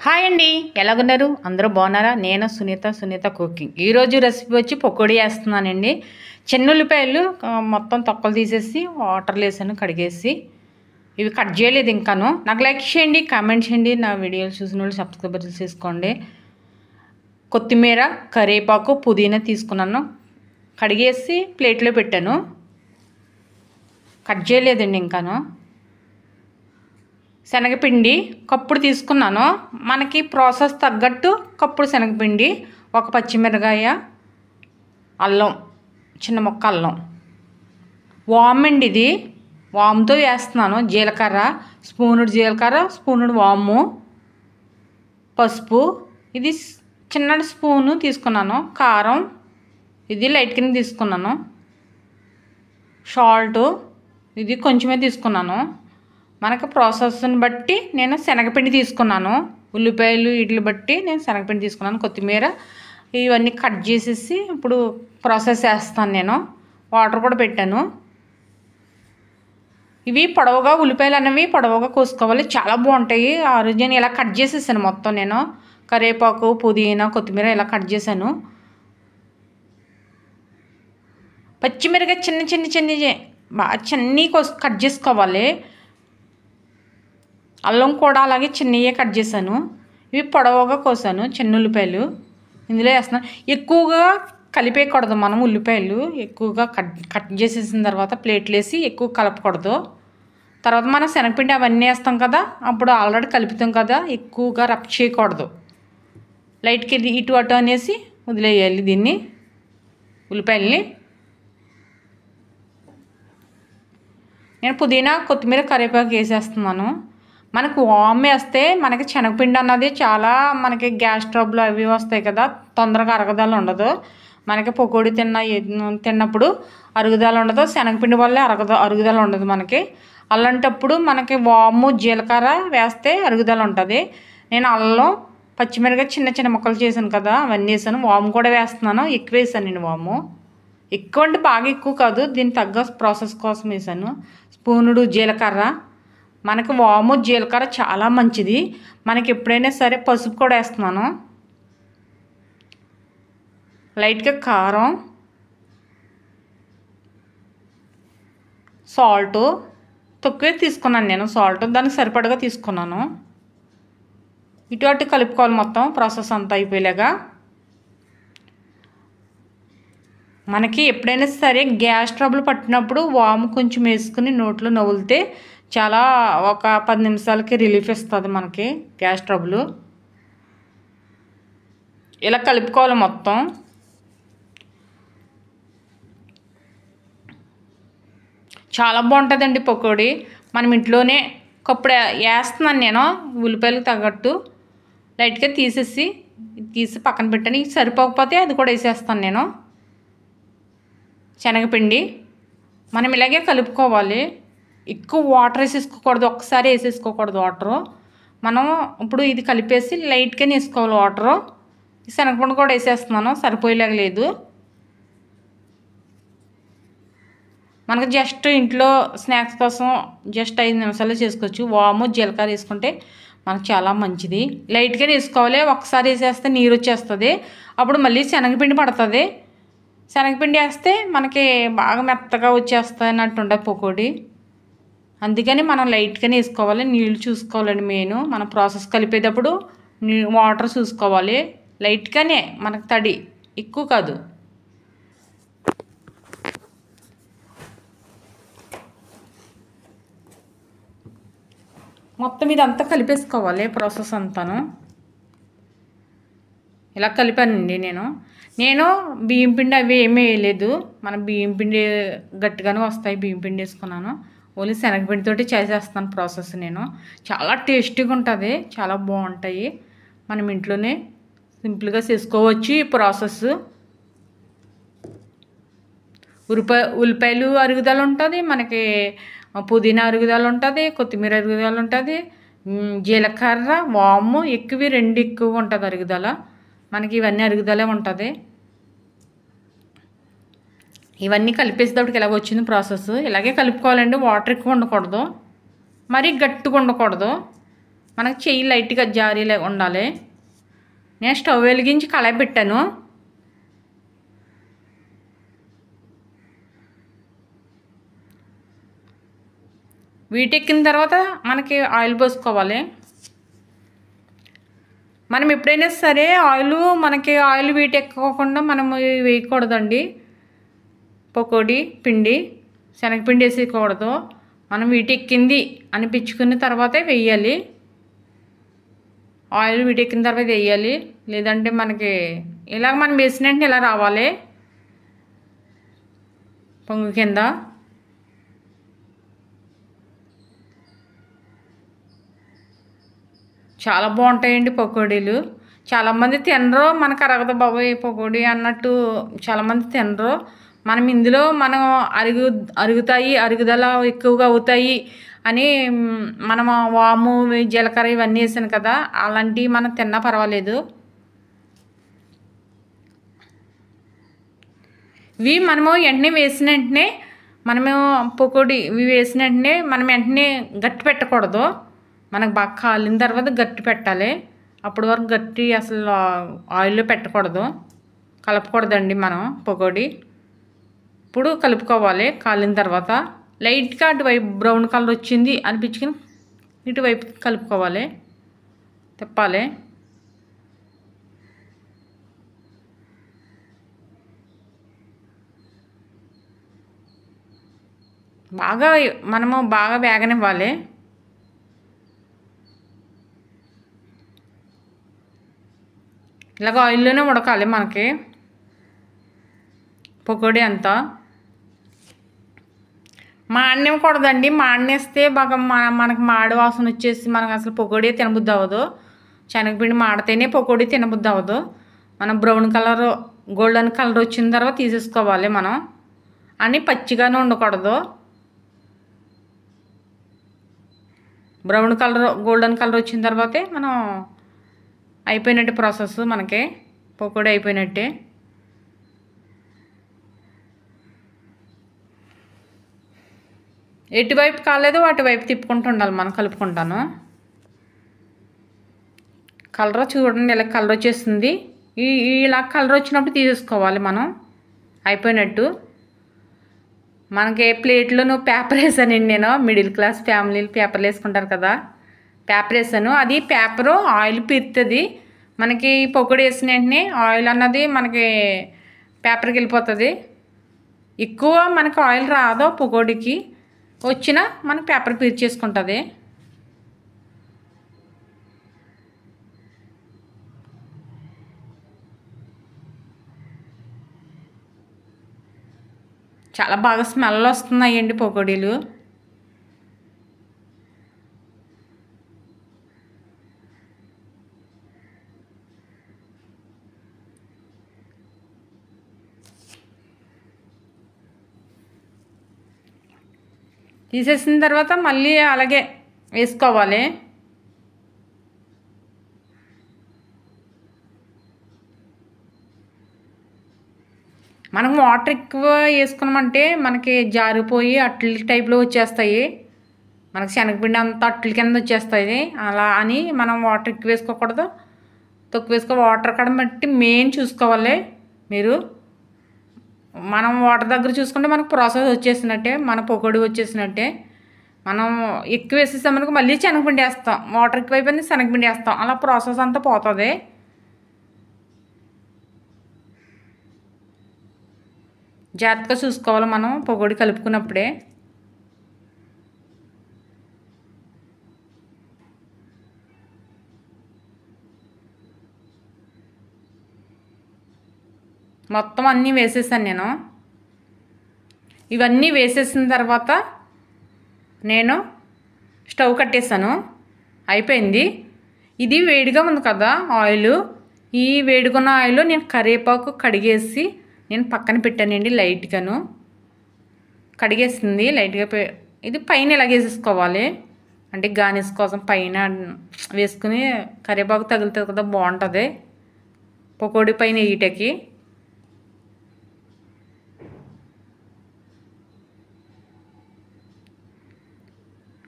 Hi అండి, ఎలాగున్నారు? అందరూ బాగున్నారా? నేను సునీత కుకింగ్. ఈరోజు రెసిపీ వచ్చి పకోడీ వేస్తున్నానండి. చిన్న ఉల్లిపాయలు మొత్తం తొక్కలు తీసేసి వాటర్లో వేసాను, కడిగేసి. ఇవి కట్ చేయలేదు ఇంకాను. నాకు లైక్ చేయండి, కామెంట్ చేయండి. నా వీడియోలు చూసిన వాళ్ళు సబ్స్క్రైబ్ చేసుకోండి. కొత్తిమీర, కరివేపాకు, పుదీనా తీసుకున్నాను, కడిగేసి ప్లేట్లో పెట్టాను. కట్ చేయలేదండి ఇంకాను. శనగపిండి కప్పుడు తీసుకున్నాను. మనకి ప్రాసెస్ తగ్గట్టు కప్పుడు శనగపిండి, ఒక పచ్చిమిరకాయ, అల్లం, చిన్న ముక్క అల్లం, వామ్ అండి. ఇది వామ్తో వేస్తున్నాను. జీలకర్ర, స్పూనుడు జీలకర్ర, స్పూనుడు వాము, పసుపు, ఇది చిన్న స్పూను తీసుకున్నాను. కారం ఇది లైట్ కింద తీసుకున్నాను. సాల్ట్ ఇది కొంచెమే తీసుకున్నాను. మనకు ప్రాసెస్ని బట్టి నేను శనగపిండి తీసుకున్నాను. ఉల్లిపాయలు వీటిని బట్టి నేను శనగపిండి తీసుకున్నాను. కొత్తిమీర ఇవన్నీ కట్ చేసేసి ఇప్పుడు ప్రాసెస్ చేస్తాను. నేను వాటర్ కూడా పెట్టాను. ఇవి పొడవుగా, ఉల్లిపాయలు అనేవి పొడవుగా కోసుకోవాలి, చాలా బాగుంటాయి. ఆ రోజు నేను ఇలా కట్ చేసేసాను మొత్తం. నేను కరివేపాకు, పుదీనా, కొత్తిమీర ఇలా కట్ చేశాను. పచ్చిమిరకాయ చిన్న బాగా కట్ చేసుకోవాలి. అల్లం కూడా అలాగే చిన్నయే కట్ చేశాను. ఇవి పొడవుగా కోసాను. చిన్న ఉల్లిపాయలు ఇందులో వేస్తున్నాను. ఎక్కువగా కలిపేయకూడదు మనం. ఉల్లిపాయలు ఎక్కువగా కట్ చేసేసిన తర్వాత ప్లేట్లు వేసి ఎక్కువ కలపకూడదు. తర్వాత మనం శనగపిండి అవన్నీ వేస్తాం కదా, అప్పుడు ఆల్రెడీ కలుపుతాం కదా, ఎక్కువగా రబ్ చేయకూడదు. లైట్కి ఇటు అటు అనేసి వదిలేయాలి దీన్ని, ఉల్లిపాయలని. నేను పుదీనా, కొత్తిమీర, కరివేపాకు వేసేస్తున్నాను. మనకు వామ్ వేస్తే మనకి శనగపిండి అన్నది చాలా మనకి గ్యాస్ ట్రబుల్ అవి వస్తాయి కదా, తొందరగా అరగదల ఉండదు. మనకి పకోడీ తిన్నప్పుడు అరుగుదల ఉండదు. శనగపిండి వల్లే అరుగుదల ఉండదు మనకి. అలాంటప్పుడు మనకి వాము, జీలకర్ర వేస్తే అరుగుదల ఉంటుంది. నేను అల్లం, పచ్చిమిరపకాయ చిన్న ముక్కలు చేశాను కదా, అవన్నీ వేసాను. వాము కూడా వేస్తున్నాను. ఎక్కువ వేసాను నేను వాము. ఎక్కువ అంటే బాగా ఎక్కువ కాదు, దీని తగ్గ ప్రాసెస్ కోసం వేసాను. స్పూనుడు జీలకర్ర, మనకి వాము జీలకర్ర చాలా మంచిది. మనకి ఎప్పుడైనా సరే పసుపు కూడా వేస్తున్నాను. లైట్గా కారం, సాల్ట్ తక్కువే తీసుకున్నాను నేను. సాల్ట్ దానికి సరిపడగా తీసుకున్నాను. ఇటు అటు కలుపుకోవాలి మొత్తం ప్రాసెస్ అంతా అయిపోయేలాగా. మనకి ఎప్పుడైనా సరే గ్యాస్ ట్రబుల్ పట్టినప్పుడు వాము కొంచెం వేసుకుని నోట్లో నవ్వులితే చాలా ఒక 10 నిమిషాలకి రిలీఫ్ ఇస్తుంది మనకి గ్యాస్ ట్రబుల్. ఇలా కలుపుకోవాలి మొత్తం. చాలా బాగుంటుందండి పకోడీ. మనం ఇంట్లోనే కప్పుడు వేస్తున్నాను నేను. ఉల్లిపాయలకు తగ్గట్టు లైట్గా తీసి పక్కన పెట్టాను. ఇది సరిపోకపోతే అది కూడా వేసేస్తాను నేను. శనగపిండి మనం ఇలాగే కలుపుకోవాలి. ఎక్కువ వాటర్ వేసేసుకోకూడదు, ఒక్కసారి వేసేసుకోకూడదు వాటరు. మనం ఇప్పుడు ఇది కలిపేసి లైట్గానే వేసుకోవాలి వాటరు. శనగపిండి కూడా వేసేస్తున్నాను, సరిపోయేలాగా లేదు. మనకు జస్ట్ ఇంట్లో స్నాక్స్ కోసం జస్ట్ 5 నిమిషాల్లో చేసుకోవచ్చు. వాము, జీలకర్ర వేసుకుంటే మనకు చాలా మంచిది. లైట్గానే వేసుకోవాలి. ఒకసారి వేసేస్తే నీరు వచ్చేస్తుంది, అప్పుడు మళ్ళీ శనగపిండి పడుతుంది. శనగపిండి వేస్తే మనకి బాగా మెత్తగా వచ్చేస్తాయి అన్నట్టు ఉంటుంది పకోడీ. అందుకని మనం లైట్గానే వేసుకోవాలి. నీళ్ళు చూసుకోవాలండి మెయిన్. మనం ప్రాసెస్ కలిపేటప్పుడు వాటర్ చూసుకోవాలి. లైట్గానే, మనకు తడి ఎక్కువ కాదు. మొత్తం ఇదంతా కలిపేసుకోవాలి ప్రాసెస్ అంతాను. ఇలా కలిపానండి నేను బియ్యం పిండి అవి ఏమీ వేయలేదు. మనం బియ్యం పిండి గట్టిగానే వస్తాయి, బియ్యం పిండి వేసుకున్నాను. ఓన్లీ శనగపిండితోటి చేసేస్తాను ప్రాసెస్. నేను చాలా టేస్టీగా ఉంటుంది, చాలా బాగుంటాయి. మనం ఇంట్లోనే సింపుల్గా చేసుకోవచ్చు ఈ ప్రాసెస్. ఉల్లిపాయలు అరుగుదల ఉంటుంది, మనకి పుదీనా అరుగుదల ఉంటుంది, కొత్తిమీర అరుగుదల ఉంటుంది, జీలకర్ర, వాము ఎక్కువ, 2 ఎక్కువ ఉంటుంది అరుగుదల. మనకి ఇవన్నీ అరుగుదలే ఉంటుంది. ఇవన్నీ కలిపేసేటప్పటికి ఇలాగ వచ్చింది ప్రాసెస్. ఇలాగే కలుపుకోవాలండి. వాటర్ ఎక్కువ ఉండకూడదు, మరీ గట్టిగా ఉండకూడదు. మనకు చెయ్యి లైట్గా జారీలే ఉండాలి. నేను స్టవ్ వెలిగించి కళాయి పెట్టాను. వీటెక్కిన తర్వాత మనకి ఆయిల్ పోసుకోవాలి. మనం ఎప్పుడైనా సరే మనకి ఆయిల్ వీటెక్కకుండా మనము వేయకూడదండి. పకోడీ పిండి శనగపిండి వేసేయకూడదు. మనం వీటెక్కింది అనిపించుకున్న తర్వాతే వేయాలి. ఆయిల్ వీటెక్కిన తర్వాత వేయాలి. లేదంటే మనకి ఇలాగ మనం వేసిన వెంటనే ఇలా రావాలి పొంగు కింద. చాలా బాగుంటాయండి పకోడీలు. చాలామంది తినరు. మనకు అరగదు బాబోయ్ పకోడీ అన్నట్టు చాలామంది తినరు. మనం ఇందులో అరుగుతాయి, అరుగుదల ఎక్కువగా అవుతాయి అని మనం వాము జీలకర్ర ఇవన్నీ వేసాను కదా, అలాంటివి మనం తిన్నా పర్వాలేదు. ఇవి మనము వెంటనే వేసిన వెంటనే పకోడీ ఇవి వేసిన వెంటనే మనం వెంటనే గట్టి పెట్టకూడదు. మనకు బాగా కాలిన తర్వాత గట్టి పెట్టాలి. అప్పటి వరకు గట్టి అసలు ఆయిల్లో పెట్టకూడదు, కలపకూడదండి మనం పకోడీ. ఇప్పుడు కలుపుకోవాలి. కాలిన తర్వాత లైట్గా అటువైపు బ్రౌన్ కలర్ వచ్చింది అనిపించుకుని ఇటువైపు కలుపుకోవాలి, తిప్పాలి. మనము బాగా వేగనివ్వాలి. ఇలాగ ఆయిల్లోనే ఉడకాలి మనకి పకోడీ అంతా. మాడనివ్వకూడదండి. మాడనేస్తే బాగా మనకు మాడి వాసన వచ్చేసి మనకు అసలు పకోడీ తినబుద్ధి అవ్వదు. శనగపిండి మాడితేనే పకోడీ తినబుద్ధి అవ్వదు. మనం బ్రౌన్ కలర్ గోల్డెన్ కలర్ వచ్చిన తర్వాత తీసేసుకోవాలి. మనం అన్నీ పచ్చిగానే ఉండకూడదు. బ్రౌన్ కలర్ గోల్డెన్ కలర్ వచ్చిన తర్వాతే మనం అయిపోయినట్టే ప్రాసెస్. మనకి పకోడీ అయిపోయినట్టే. ఎటువైపు కాలేదో అటువైపు తిప్పుకుంటూ ఉండాలి మనం కలుపుకుంటాను. కలర్ చూడండి ఇలా కలర్ వచ్చేస్తుంది. ఇలా కలర్ వచ్చినప్పుడు తీసేసుకోవాలి మనం అయిపోయినట్టు. మనకి ప్లేట్లోనూ పేపర్ వేసానండి నేను. మిడిల్ క్లాస్ ఫ్యామిలీలు పేపర్లు వేసుకుంటారు కదా, పేపర్ వేసాను. అది పేపరు ఆయిల్ పీరుతుంది. మనకి పకోడీ వేసిన వెంటనే ఆయిల్ అన్నది మనకి పేపర్కి వెళ్ళిపోతుంది. ఎక్కువ మనకి ఆయిల్ రాదు పకోడీకి, వచ్చినా మనకి పేపర్ పీర్చేసుకుంటుంది. చాలా బాగా స్మెల్ వస్తున్నాయండి పకోడీలు. తీసేసిన తర్వాత మళ్ళీ అలాగే వేసుకోవాలి. మనం వాటర్ ఎక్కువ వేసుకున్నామంటే మనకి జారిపోయి అట్ల టైప్లో వచ్చేస్తాయి. మనకి శనగపిండి అంతా అట్ల కింద వచ్చేస్తాయి. అలా అని మనం వాటర్ ఎక్కువ వేసుకోకూడదు, తక్కువ వాటర్ కాడ బట్టి మెయిన్ చూసుకోవాలి మీరు. మనం వాటర్ దగ్గర చూసుకుంటే మనకు ప్రాసెస్ వచ్చేసినట్టే, మన పకోడీ వచ్చేసినట్టే. మనం ఎక్కువ వేసేసామనుకో మళ్ళీ శనగపిండి వేస్తాం, వాటర్ ఎక్కువైపోయింది శనగపిండి వేస్తాం, అలా ప్రాసెస్ అంతా పోతుంది. జాగ్రత్తగా చూసుకోవాలి మనం పకోడీ కలుపుకున్నప్పుడే. మొత్తం అన్నీ వేసేసాను నేను. ఇవన్నీ వేసేసిన తర్వాత నేను స్టవ్ కట్టేసాను, అయిపోయింది. ఇది వేడిగా ఉంది కదా ఆయిల్, ఈ వేడిగున్న ఆయిల్లో నేను కరివేపాకు కడిగేసి నేను పక్కన పెట్టానండి. లైట్గాను కడిగేసింది లైట్గా. ఇది పైన ఇలా వేసేసుకోవాలి, అంటే గార్నిష్ కోసం పైన వేసుకుని కరివేపాకు తగులుతుంది కదా, బాగుంటుంది పకోడీ పైన వేయటానికి.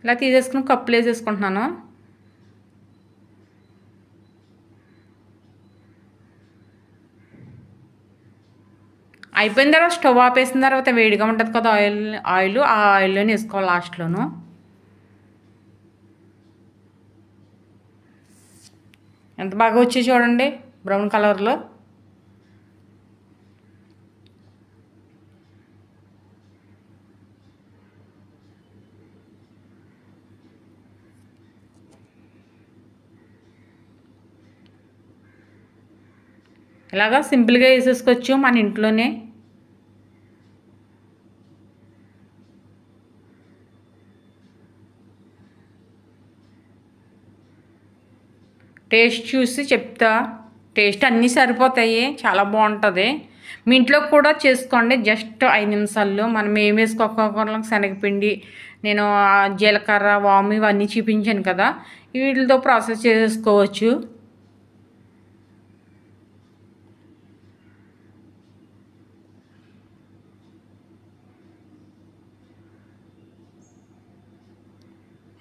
ఇలా తీసేసుకుని కప్పులు వేసేసుకుంటున్నాను. అయిపోయిన తర్వాత స్టవ్ ఆపేసిన తర్వాత వేడిగా ఉంటుంది కదా ఆయిల్ ఆ ఆయిల్లోనే వేసుకోవాలి లాస్ట్లోను. ఎంత బాగా వచ్చి చూడండి బ్రౌన్ కలర్లో. ఇలాగా సింపుల్గా వేసేసుకోవచ్చు మన ఇంట్లోనే. టేస్ట్ చూసి చెప్తా. టేస్ట్ అన్నీ సరిపోతాయి, చాలా బాగుంటుంది. మీ ఇంట్లో కూడా చేసుకోండి. జస్ట్ 5 నిమిషాల్లో మనం ఏం వేసుకోకుండా శనగపిండి, నేను జీలకర్ర, వాము ఇవన్నీ చూపించాను కదా, వీటితో ప్రాసెస్ చేసుకోవచ్చు.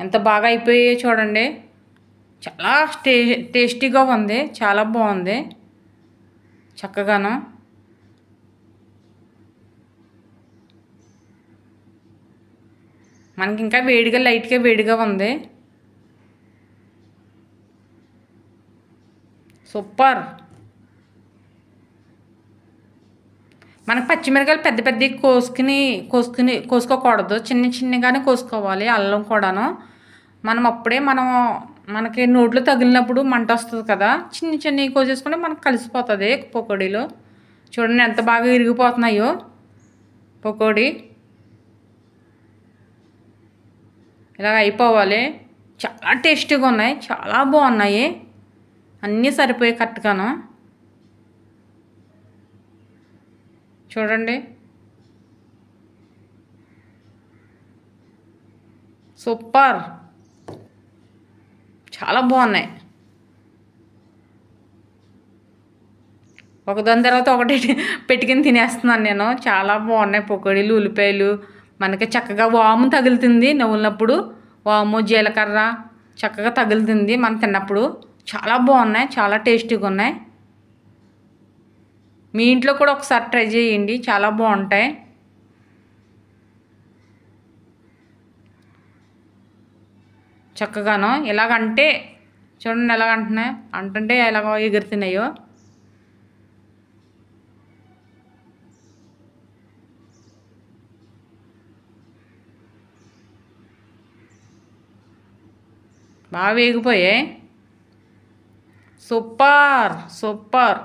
ఎంత బాగా అయిపోయాయో చూడండి. చాలా టేస్టీగా ఉంది, చాలా బాగుంది చక్కగాను. మనకి ఇంకా వేడిగా లైట్గా వేడిగా ఉంది. సూపర్. మనకు పచ్చిమిరకాయలు పెద్ద పెద్దవి కోసుకోకూడదు, చిన్న చిన్నగానే కోసుకోవాలి. అల్లం కూడాను మనం అప్పుడే మనకి నోట్లో తగిలినప్పుడు మంట వస్తుంది కదా, చిన్న చిన్నవి కోసేసుకుంటే మనకు కలిసిపోతుంది పకోడీలో. చూడండి ఎంత బాగా ఇరిగిపోతున్నాయో పకోడీ. ఇలాగ అయిపోవాలి. చాలా టేస్టీగా ఉన్నాయి, చాలా బాగున్నాయి, అన్నీ సరిపోయాయి కరెక్ట్గాను. చూడండి సూపర్, చాలా బాగున్నాయి. ఒకదాని తర్వాత ఒకటి పెట్టుకుని తినేస్తున్నాను నేను. చాలా బాగున్నాయి పకోడీలు. ఉల్లిపాయలు మనకి చక్కగా వాము తగులుతుంది నవ్వులినప్పుడు, వాము జీలకర్ర చక్కగా తగులుతుంది మనం తిన్నప్పుడు. చాలా బాగున్నాయి, చాలా టేస్టీగా ఉన్నాయి. మీ ఇంట్లో కూడా ఒకసారి ట్రై చేయండి, చాలా బాగుంటాయి. చక్కగాను ఇలాగంటే చూడండి ఎలాగంటున్నాయి, అంటే ఎలాగో ఎగురుతున్నాయో. బాగా వేగిపోయాయి. Super super.